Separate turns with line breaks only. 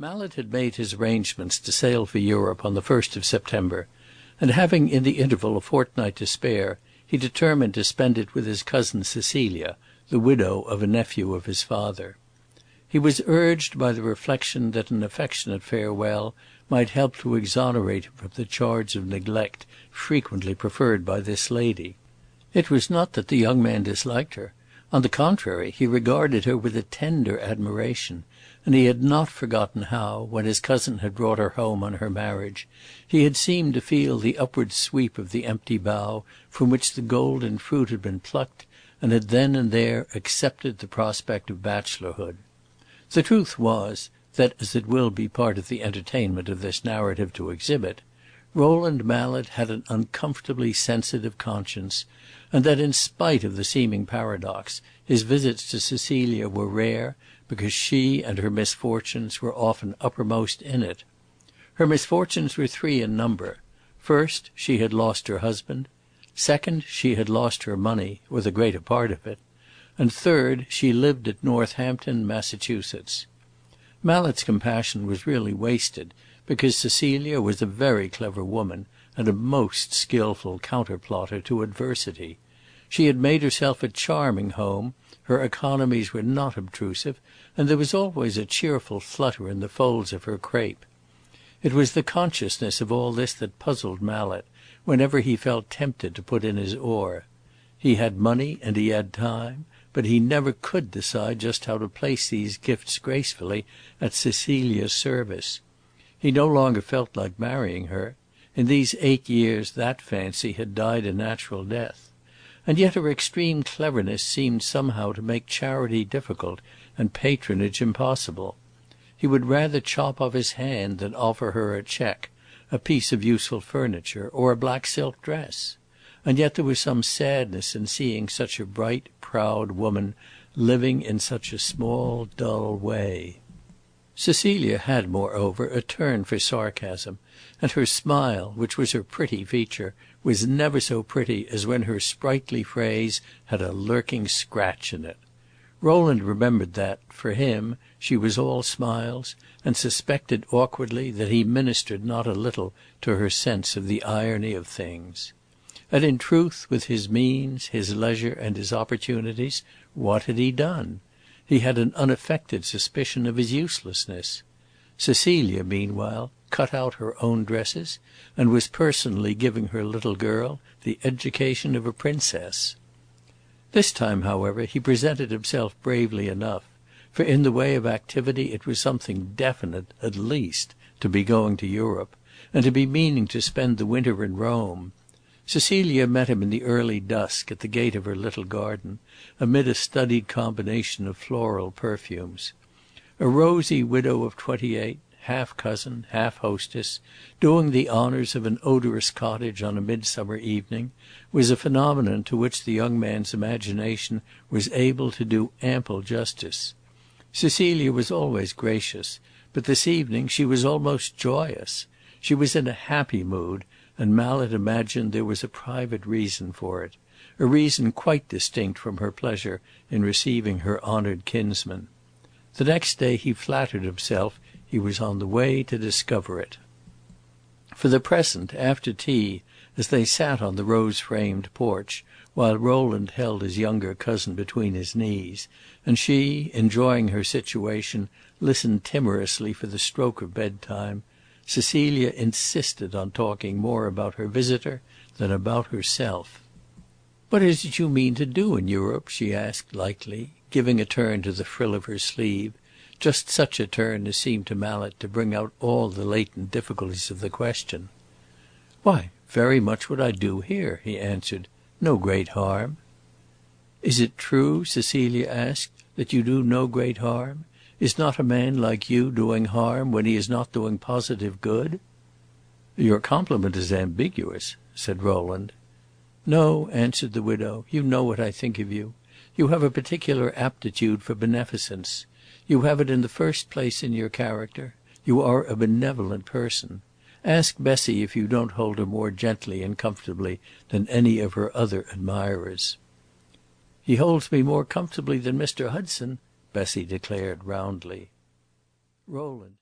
Mallet had made his arrangements to sail for Europe on the 1st of September, and having in the interval a fortnight to spare, he determined to spend it with his cousin Cecilia, the widow of a nephew of his father. He was urged by the reflection that an affectionate farewell might help to exonerate him from the charge of neglect frequently preferred by this lady. It was not that the young man disliked her. On the contrary, he regarded her with a tender admiration, and he had not forgotten how, when his cousin had brought her home on her marriage, he had seemed to feel the upward sweep of the empty bough from which the golden fruit had been plucked, and had then and there accepted the prospect of bachelorhood. The truth was, that as it will be part of the entertainment of this narrative to exhibit, Rowland Mallet had an uncomfortably sensitive conscience, and that in spite of the seeming paradox, his visits to Cecilia were rare, because she and her misfortunes were often uppermost in it. Her misfortunes were three in number. First, she had lost her husband. Second, she had lost her money, or the greater part of it. And third, she lived at Northampton, Massachusetts. Mallet's compassion was really wasted, because Cecilia was a very clever woman, and a most skilful counterplotter to adversity. She had made herself a charming home, her economies were not obtrusive, and there was always a cheerful flutter in the folds of her crape. It was the consciousness of all this that puzzled Mallet whenever he felt tempted to put in his oar. He had money and he had time, but he never could decide just how to place these gifts gracefully at Cecilia's service. He no longer felt like marrying her. In these 8 years that fancy had died a natural death. And yet her extreme cleverness seemed somehow to make charity difficult and patronage impossible. He would rather chop off his hand than offer her a cheque, a piece of useful furniture, or a black silk dress. And yet there was some sadness in seeing such a bright, proud woman living in such a small, dull way. Cecilia had, moreover, a turn for sarcasm, and her smile, which was her pretty feature, was never so pretty as when her sprightly phrase had a lurking scratch in it. Rowland remembered that, for him, she was all smiles, and suspected awkwardly that he ministered not a little to her sense of the irony of things. And in truth, with his means, his leisure, and his opportunities, what had he done? He had an unaffected suspicion of his uselessness. Cecilia, meanwhile, cut out her own dresses, and was personally giving her little girl the education of a princess. This time, however, he presented himself bravely enough, for in the way of activity it was something definite, at least, to be going to Europe, and to be meaning to spend the winter in Rome. Cecilia met him in the early dusk at the gate of her little garden, amid a studied combination of floral perfumes. A rosy widow of 28, half cousin, half hostess, doing the honours of an odorous cottage on a midsummer evening, was a phenomenon to which the young man's imagination was able to do ample justice. Cecilia was always gracious, but this evening she was almost joyous. She was in a happy mood, and Mallet imagined there was a private reason for it, a reason quite distinct from her pleasure in receiving her honoured kinsman. The next day he flattered himself he was on the way to discover it. For the present, after tea, as they sat on the rose-framed porch, while Rowland held his younger cousin between his knees, and she, enjoying her situation, listened timorously for the stroke of bedtime, Cecilia insisted on talking more about her visitor than about herself. "What is it you mean to do in Europe?" she asked lightly, giving a turn to the frill of her sleeve, just such a turn as seemed to Mallet to bring out all the latent difficulties of the question. "Why, very much what I do here," he answered. "No great harm." "Is it true," Cecilia asked, "that you do no great harm? Is not a man like you doing harm when he is not doing positive good?" "Your compliment is ambiguous," said Rowland. "No," answered the widow. "You know what I think of you. You have a particular aptitude for beneficence. You have it in the first place in your character. You are a benevolent person. Ask Bessie if you don't hold her more gently and comfortably than any of her other admirers." "He holds me more comfortably than Mr. Hudson," Bessie declared roundly. Rowland.